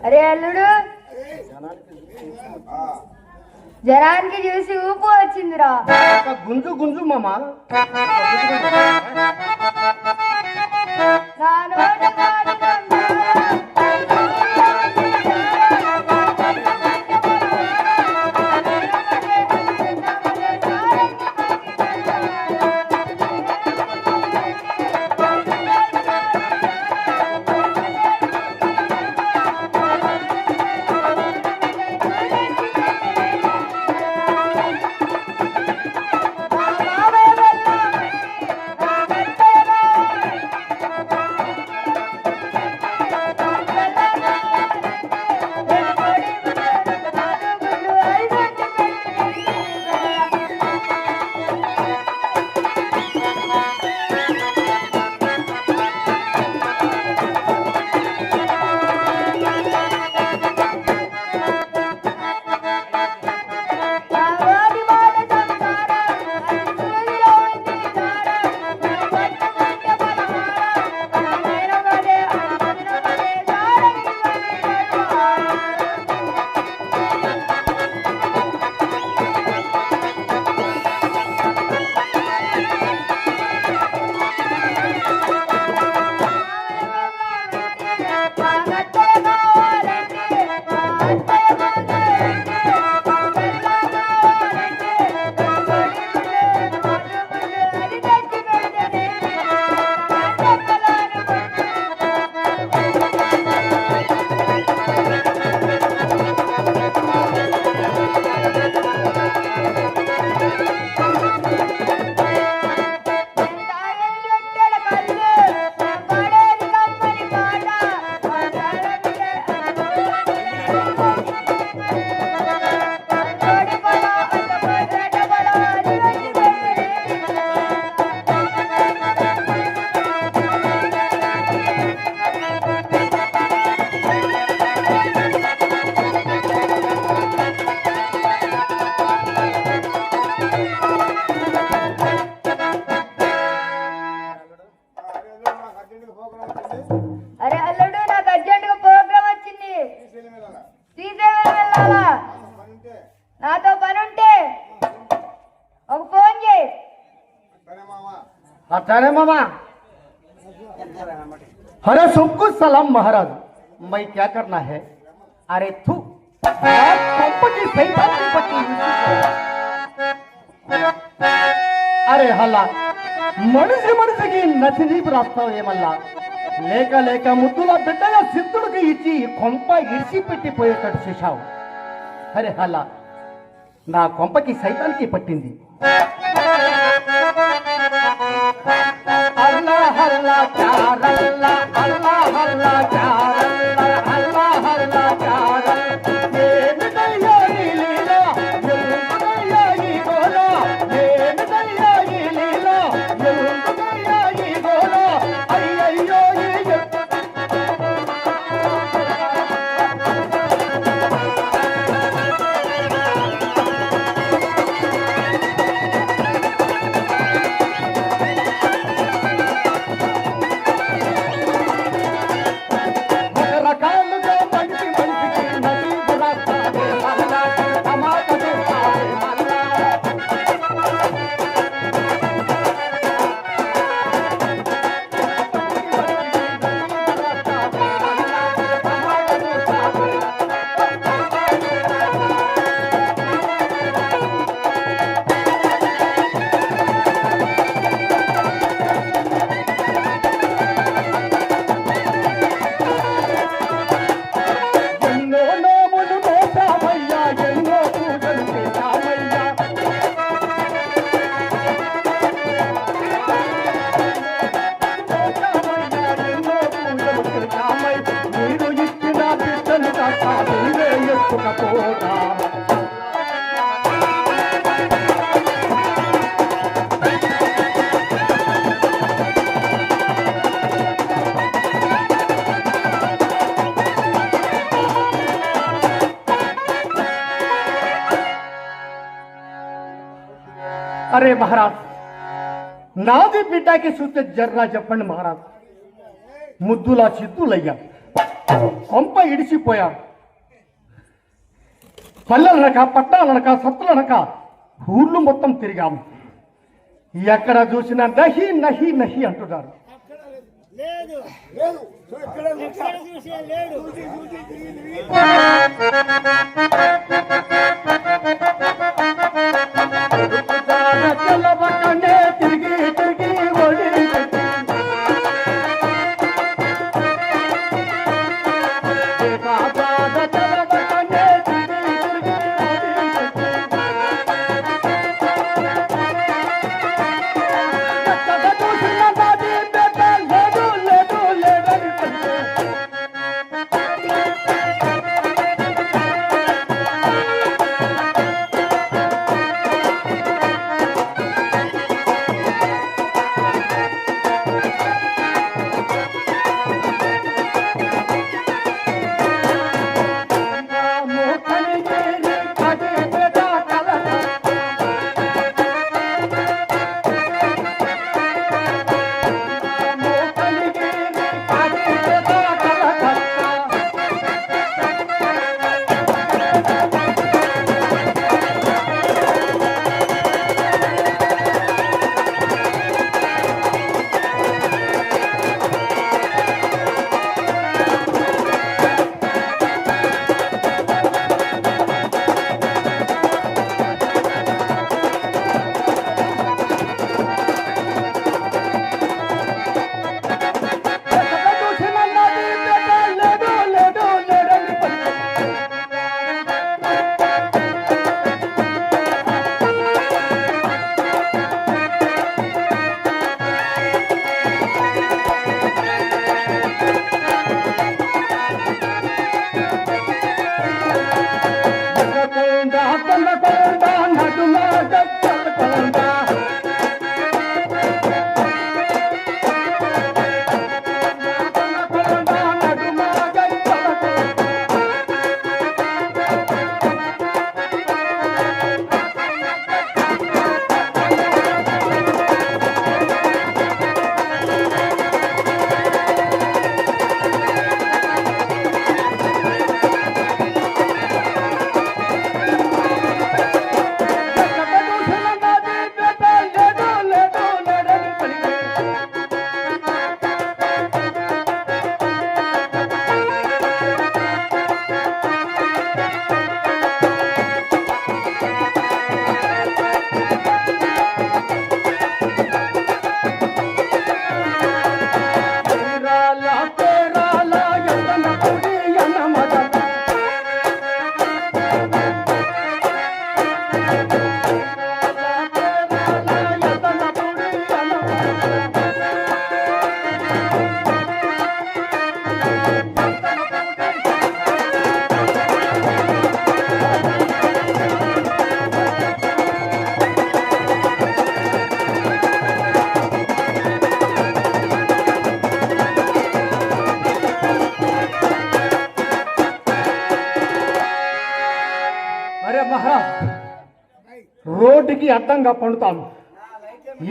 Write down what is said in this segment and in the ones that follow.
అరే అల్లుడు, జనానికి చూసి ఊపు వచ్చిందిరా. గుంజు గుంజు మామ. నా నోట నాతో పని ఉంటే ఒక ఫోన్ చేయి. अरे मामा, अरे सबको सलाम महाराज. मैं क्या करना है? अरे तू अरे हल्ला मनुष्य मनुष्य की नचनी रास्ता मल्ला లేక లేక ముద్దుల బిడ్డగా సిద్ధుడికి ఇచ్చి కొంప ఇడిచి పెట్టిపోయేటట్టు చేశావు. అరే అలా నా కొంపకి సైతానికి పట్టింది. అల్లా హల్లా చారల్లా అల్లా హల్లా చారల్లా అల్లా హల్లా చారల్లా ఏమిటయ్యా ఈ లీలా ఎందుకయ్యా ఈ గోలా ఏమిటయ్యా ఈ లీలా ఎందుకయ్యా ఈ గోలా అయ్యయ్యో అరే మహారాజ్, నాది బిడ్డకి చూస్తే జర్రా చెప్పండి మహారాజ్. ముద్దులా చిద్దులయ్యా, కొంప ఇడిచిపోయా. పల్లెలనక, పట్టాలనక, సత్తులనక ఊళ్ళు మొత్తం తిరిగాము. ఎక్కడ చూసినా నహి నహి నహి అంటున్నారు. తెల్లబట్టనే తిరిగి తిరిగి ఓడి రోడ్డుకి అడ్డంగా పండుతాను.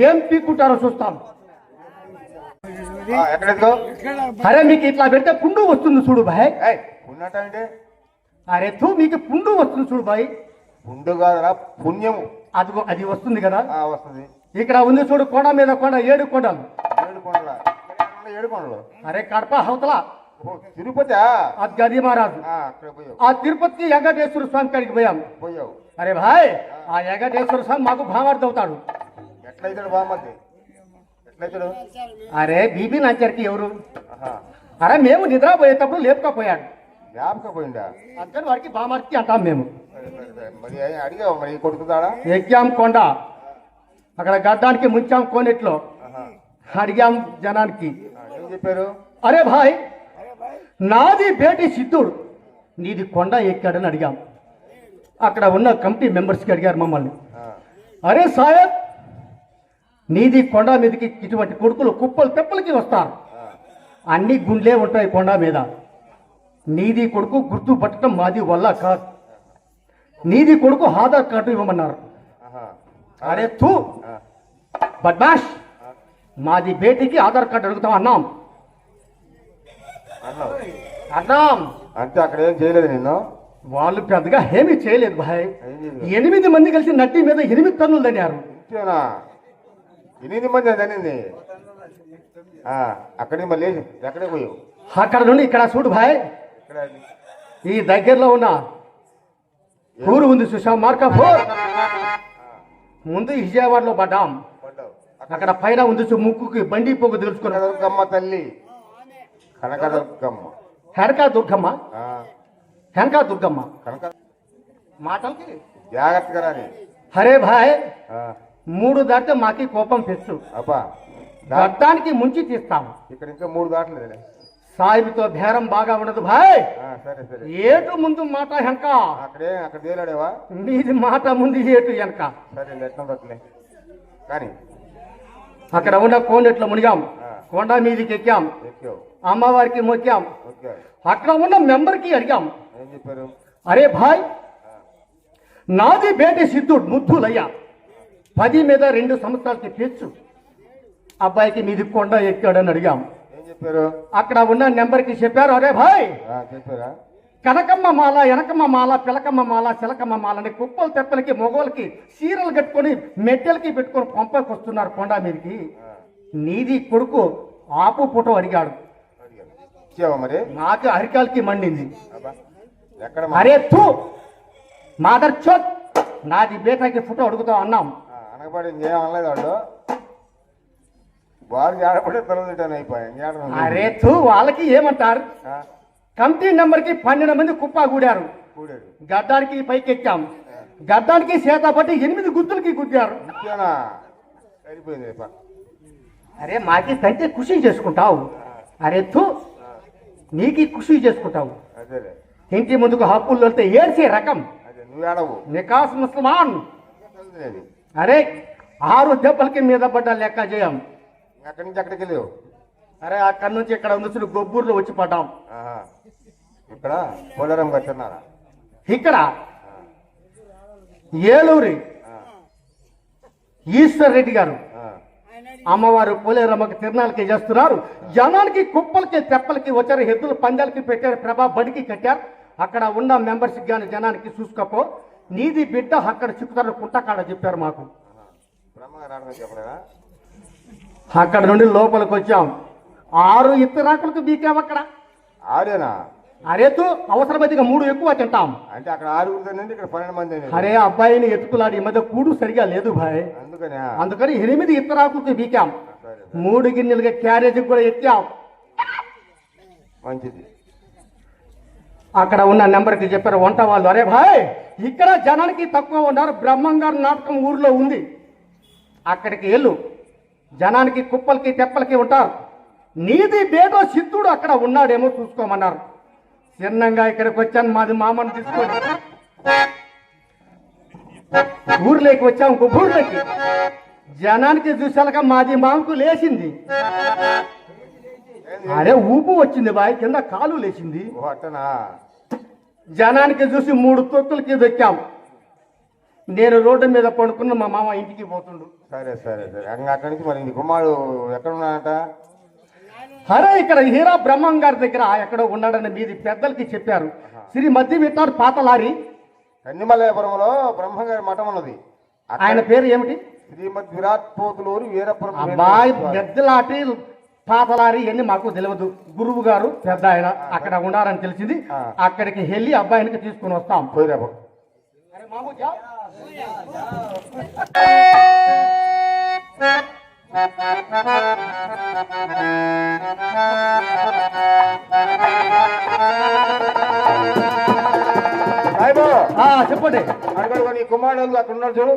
ఏం పీక్కుంటారో చూస్తాను. అరే మీకు ఇట్లా పెడితే పుండు వస్తుంది చూడు బాయ్. అరే తూ మీకు పుండు వస్తుంది చూడు బాయ్. పుండు కాదురా పుణ్యము. అదిగో అది వస్తుంది కదా. వస్తుంది. ఇక్కడ ఉంది చూడు కొండ మీద కొండ, 7 కొండలు. 7 కొండల 7 కొండలు. అరే కడప హవతల తిరుపతి. అది గది మహారాజు. ఆ తిరుపతి వెంకటేశ్వర స్వామి కాడికి పోయాం. పోయావు. అరే భాయ్ ఆ వెంకటేశ్వర స్వామి మాకు భావార్థ అవుతాడు. ఎట్లయితాడు బామ్మది? ఎట్లయితాడు? అరే బీబీ నాచరికి ఎవరు? అరే మేము నిద్రపోయేటప్పుడు లేపుకపోయాడు. లేపకపోయిందా? అందుకని వాడికి బామార్తి అంటాం మేము. మరి అడిగావు మరి కొడుకుతాడా? ఎగ్గాం కొండ, అక్కడ గడ్డానికి ముంచాం కోనెట్లో. అడిగాం జనానికి. ఏం చెప్పారు? అరే భాయ్ నాది బేటి సిద్ధుడు, నీది కొండ ఎక్కాడని అడిగాం. అక్కడ ఉన్న కమిటీ మెంబర్స్కి అడిగారు మమ్మల్ని. అరే సాయబ్ నీది కొండ మీదకి ఇటువంటి కొడుకులు కుప్పలు తెప్పలకి వస్తారు, అన్ని గుండ్లే ఉంటాయి కొండ మీద. నీది కొడుకు గుర్తు పట్టడం మాది వల్ల కాదు, నీది కొడుకు ఆధార్ కార్డు ఇవ్వమన్నారు. అరే తూ ఆ, బద్మాష్, మాది బేటీకి ఆధార్ కార్డు అడుగుతాం అన్నాం. అన్నావు అన్నాం. అంటే అక్కడ ఏం చేయలేదు నిన్ను. వాళ్ళు పెద్దగా ఏమీ చేయలేదు భాయ్. ఏం చేయలేదు. 8 మంది కలిసి నడ్డి మీద 8 టన్నులు తన్నారు. ఇంతేనా? 8 మంది తనింది. అక్కడి నుంచి మళ్ళీ ఎక్కడికి పోయావు? అక్కడ నుండి ఇక్కడ చూడు భాయ్, ఇక్కడ ఈ దగ్గరలో ఉన్న ఊరు ఉంది చూసాం మార్కాపూర్. ముందు విజయవాడలో పడ్డాం. పడ్డావు. అక్కడ పైన ఉంది చూ ముక్కుకి బండి పొగ్గు తెలుసుకున్నాం. కనకదుర్గమ్మ తల్లి, కనకదుర్గమ్మ. హెరకా దుర్గమ్మ, ఆ, హెంకా దుర్గమ్మ కనక మాటలకి. జాగ్రత్తగా రాని. హరే భాయ్, ఆ, 3 దాటితే మాకి కోపం తెచ్చు, అబ్బా గడ్డానికి ముంచి తీస్తాం. ఇక్కడ ఇంకా 3 దాటలేదులే. సాయిబుతో బేరం బాగా ఉండదు భాయ్. సరే సరే. ఏటు ముందు మాట వెనక, అక్కడ తేలాడేవా? నీది మాట ముందు ఏటు వెనక. సరే ఎట్లా దొరకలే కానీ. అక్కడ ఉన్న కోనెట్లో మునిగాం, ఆ. కొండ మీదకి ఎక్కాం, ఎక్కావు. అమ్మవారికి మొక్కాం. ఓకే. అక్కడ ఉన్న మెంబర్కి అడిగాం, ఏం చెప్పారు? అరే భాయ్, నాది బేటి సిద్ధుడు ముద్దులయ్యా, 10 మీద 2 సంవత్సరాలకి తెచ్చు, అబ్బాయికి మీది కొండ ఎక్కాడని అడిగాం. ఏం చెప్పారు? అక్కడ ఉన్న నెంబర్కి చెప్పారు, అరే భాయ్, చెప్పారా? కనకమ్మ మాల, ఎనకమ్మ మాల, పిలకమ్మ మాల, చిలకమ్మ మాల అని కుప్పలు తెప్పలకి మొగోళ్ళకి చీరలు కట్టుకొని మెట్టెలకి పెట్టుకొని పంపకి వస్తున్నారు కొండ మీదకి. నీది కొడుకు ఆపు పుటో అడిగాడు. అడిగారు. ఇచ్చావా మరి? నాకు అరికాలకి మండింది. అబ్బా ఎక్కడ? అరే తూ మాదర్ చోట్, నాది బేటాకి ఫోటో అడుగుతాం అన్నాం. అనగబడి ఇంకేం అనలేదు వాళ్ళు. వారికి ఆడపడే తొలగిటాను అయిపోయాయి. అరే తూ వాళ్ళకి ఏమంటారు? కమిటీ నెంబర్కి 12 మంది కుప్ప కూడారు. కూడాడు. గడ్డానికి పైకి ఎక్కాం, గడ్డానికి చేత పట్టి 8 గుర్తులకి గుద్దారు. ఇంకేనా? సరిపోయింది. అరే మాకి కంటే ఖుషి చేసుకుంటావు, అరే తూ నీకి ఖుషి చేసుకుంటావు. అదేలే. ఇంటి ముందుకు హక్కులు వెళ్తే ఏడ్చే రకం. అదే నువ్వు ఆడవు. నికాస్ ముస్లిమాన్. తెలుసులేదు. అరే 6 దెబ్బలకి మీద పడ్డ లెక్క చేయం. అక్కడి నుంచి అక్కడికి వెళ్ళావు. అరే అక్కడి నుంచి ఇక్కడ నుంచి గొబ్బూరులో వచ్చి పడ్డాం. ఇక్కడ పోలేరం కట్టున్నారా? ఇక్కడ ఏలూరి ఈశ్వర్ రెడ్డి గారు అమ్మవారు పోలేరమ్మకి తిరణాలకి చేస్తున్నారు. జనానికి కుప్పలకి తెప్పలకి వచ్చారు, ఎద్దులు పందాలకి పెట్టారు, ప్రభా బడికి కట్టారు. అక్కడ ఉన్న మెంబర్స్ కానీ జనానికి చూసుకోపో, నీది బిడ్డ అక్కడ చిక్కుతారు కుంటకాడ చెప్పారు మాకు. బ్రహ్మగారు ఆడమని చెప్పలేదా? అక్కడ నుండి లోపలికి వచ్చాం, 6 ఇత్తరాకులకు బీకాం అక్కడ. ఆడేనా? అరేతు అవసరమైతే 3 ఎక్కువ తింటాం. అంటే అక్కడ 6 నుండి ఇక్కడ 12 మంది. అరే అబ్బాయిని ఎత్తుకులాడి ఈ మధ్య కూడు సరిగా లేదు భాయ్, అందుకని 8 ఇత్తరాకులకు బీకాం. 3 గిన్నెలుగా క్యారేజీకి కూడా ఎక్కాం. మంచిది. అక్కడ ఉన్న నెంబర్కి చెప్పారు వంట వాళ్ళు, అరే భాయ్ ఇక్కడ జనానికి తక్కువ ఉన్నారు, బ్రహ్మంగారు నాటకం ఊర్లో ఉంది, అక్కడికి వెళ్ళు, జనానికి కుప్పలకి తెప్పలకి ఉంటారు, నీది బేటో సిద్ధుడు అక్కడ ఉన్నాడేమో చూసుకోమన్నారు. చిన్నంగా ఇక్కడికి వచ్చాను, మాది మామను తీసుకొని ఊర్లోకి వచ్చాం. ఊర్లోకి జనానికి చూసాక మాది మామకు లేచింది. అరే ఊపు వచ్చింది బాయ్, కింద కాలు లేచింది. జనానికి చూసి 3 తొక్కులకి దొక్కాం. నేను రోడ్డు మీద పడుకున్న మా మామ ఇంటికి పోతుండు. సరే సరే సరే. అక్కడి నుంచి మరి కుమారుడు ఎక్కడ ఉన్నాడంట? అరే ఇక్కడ హీరా బ్రహ్మం గారి దగ్గర ఎక్కడో ఉన్నాడని మీది పెద్దలకి చెప్పారు. శ్రీ మధ్య విట్టారు పాతలారి కన్నిమలయపురంలో బ్రహ్మంగారి మఠం ఉన్నది. ఆయన పేరు ఏమిటి? శ్రీమద్ విరాట్ పోతులూరు వీరపురం. అబ్బాయి పెద్దలాటి పాతలారి అని మాకు తెలియదు. గురువు గారు పెద్ద ఆయన అక్కడ ఉన్నారని తెలిసింది. అక్కడికి వెళ్ళి అబ్బాయినికి తీసుకుని వస్తాం. పోయిరాబు. చెప్పండి. అక్కడ నీ కుమారుడు అక్కడ ఉన్నాడు చూడు.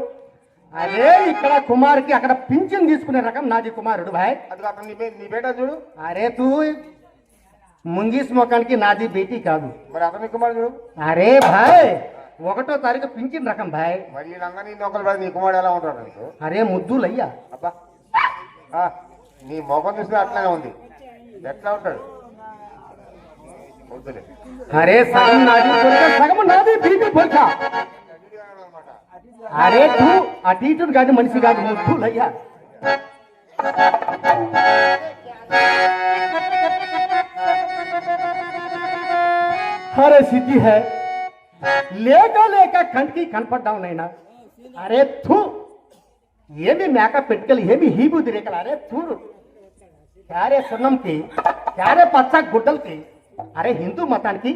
అదే ఇక్కడ కుమార్కి అక్కడ పింఛన్ తీసుకునే రకం నాది కుమారుడు భాయ్. అది అక్కడ నీ బేట చూడు. అరే తూ ముంగీస్ మొఖానికి నాది బేటీ కాదు. మరి అతని కుమారుడు చూడు. అరే భాయ్ 1వ తారీఖు పింఛన్ రకం భాయ్. మరి నీ నొక్కలు నీ కుమారుడు ఎలా ఉంటాడు నీకు? అరే ముద్దులయ్యా. అబ్బా నీ ముఖం చూస్తే అట్లానే ఉంది. ఎట్లా ఉంటాడు? వద్దులే. అరే సగం నాది సగం నాది బీపీ పొలక. అరే తూ అటు ఇటు కాదు మనిషి కాదు ముద్దులయ్యా. అరే సిద్ధి హై లేక లేక కంటికి కనపడ్డావు నైనా. అరే థూ ఏమి మేకప్ పెట్టుకెళ్ళి ఏమి హీబుది రేకలు. అరే చూడు క్యారే సున్నంకి క్యారే పచ్చ గుడ్డలకి. అరే హిందూ మతానికి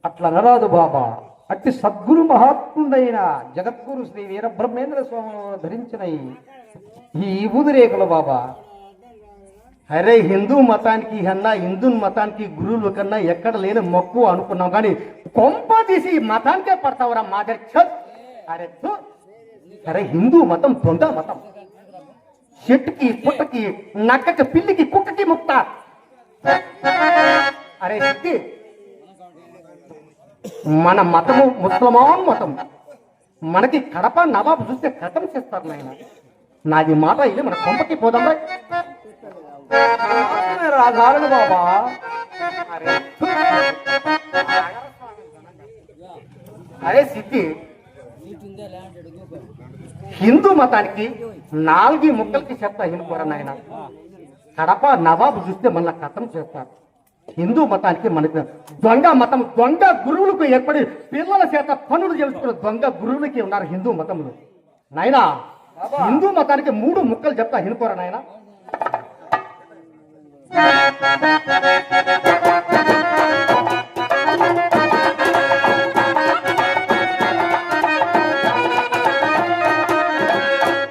అట్లా అనరాదు బాబా. అట్టి సద్గురు మహాత్ముడైన జగద్గురు శ్రీ వీరబ్రహ్మేంద్ర స్వామి ధరించిన ఈ విభూది రేఖలు బాబా. అరే హిందూ మతానికి అన్నా హిందూ మతానికి గురువుల కన్నా ఎక్కడ లేని మొక్కు అనుకున్నాం కానీ కొంప తీసి ఈ మతానికే పడతావురా మాదర్ ఛత్. అరే థూ. అరే హిందూ మతం దొంగ మతం. చెట్టుకి పుట్టకి నక్కకి పిల్లికి కుక్కకి ముక్త. అరే సిద్ధి మన మతము ముస్లమాన్ మతం. మనకి కడప నవాబు చూస్తే కథం చేస్తారు నాయన. నాది మాట ఇది మన కొంపకి పోదాం. రాధారణ బాబా. అరే సిద్ధి హిందూ మతానికి 4 ముక్కలకి చెప్తా హిందుకోరా నాయన. కడప నవాబు చూస్తే మన కథం చేస్తారు. హిందూ మతానికి మనకి దొంగ మతం దొంగ గురువులకు ఏర్పడి పిల్లల చేత పనులు చేసుకున్న దొంగ గురువులకి ఉన్నారు హిందూ మతంలో నాయన. హిందూ మతానికి 3 ముక్కలు చెప్తా హిందుకోరా నాయన.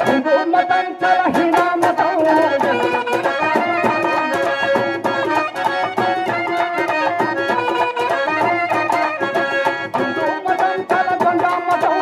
హిందూ మతం చాలా హీన మతం. హిందూ మతం చాలా దొంగ మతం.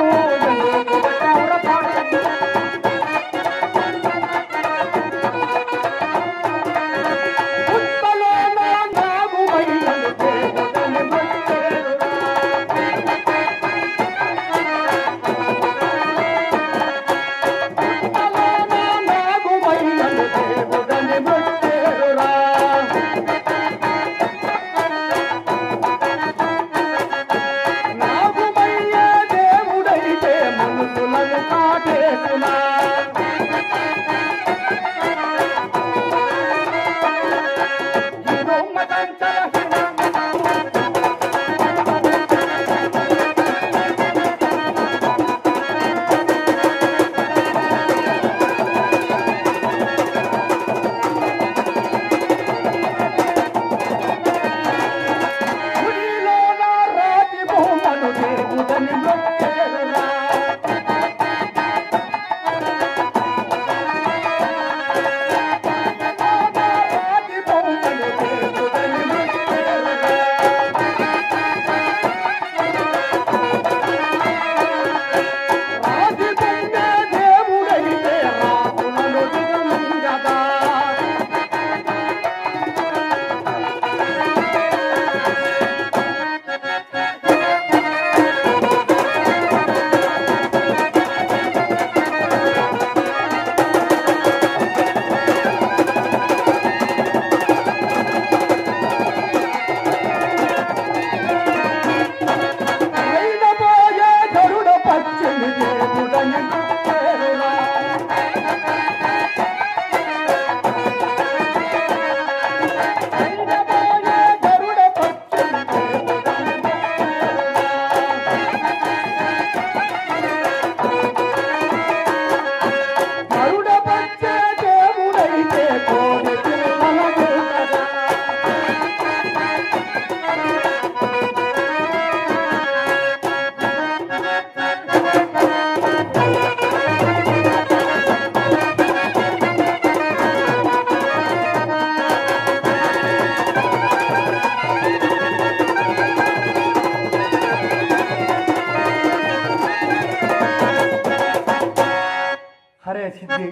అరే సిద్ధి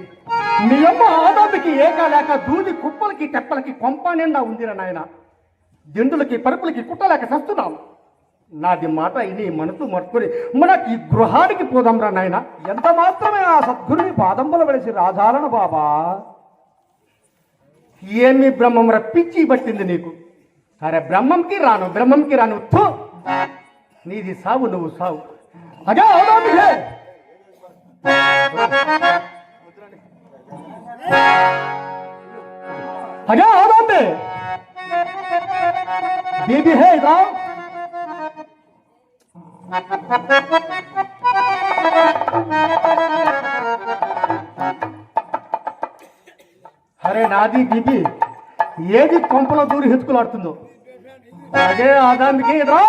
మీ అమ్మ ఆదామికి ఏకాలేక దూది కుప్పలకి తెప్పలకి కొంప నిండా ఉందిరా నాయన. దిండులకి పరుపులకి కుట్టలేక చస్తున్నాం. నాది మాట ఇది మనసు మర్చుకొని మనకి గృహానికి పోదాంరా నాయన. ఎంత మాత్రమే ఆ సద్గురుని పాదంబుల వెలిసి రాధారణ బాబా. ఏమి బ్రహ్మం రప్పించి పట్టింది నీకు. అరే బ్రహ్మంకి రాను థూ. నీది సావు నువ్వు సావు. అగా ఆదామి హే अरे आराम में बीबी है इधर आओ। అరే నాది బీబీ ఏది కొంపలో దూరి హెచ్చుకులాడుతుందో అదే ఆదానికి రా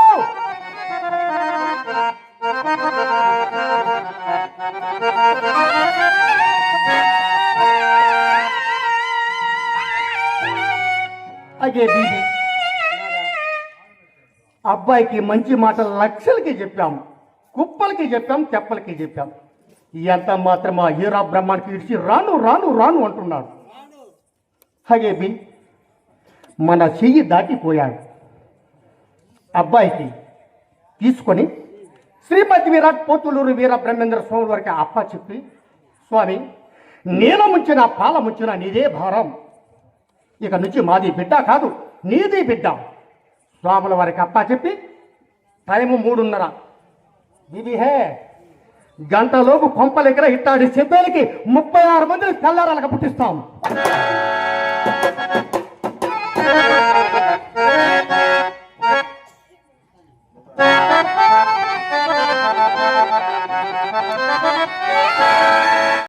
అదే బీబీ అబ్బాయికి మంచి మాటలు లక్షలకి చెప్పాం, కుప్పలకి చెప్పాం, తెప్పలకి చెప్పాం. ఎంత మాత్రం ఆ హీరా బ్రహ్మానికి ఇడిచి రాను రాను రాను అంటున్నాడు. హగేబి మన చెయ్యి దాటిపోయాడు. అబ్బాయికి తీసుకొని శ్రీమతి విరాట్ పోతులూరు వీర బ్రహ్మేంద్ర స్వామి వారికి అప్ప చెప్పి, స్వామి నీల ముంచిన పాల ముంచిన నీదే భారం, ఇక నుంచి మాది బిడ్డ కాదు నీది బిడ్డ. స్వాముల వారికి అప్ప చెప్పి టైము 3:30 ఇది హే గంటలోపు కొంపలెక్కర ఇట్టాడి చెప్పేలకి 36 మందిని తెల్లారాలకు పుట్టిస్తాం.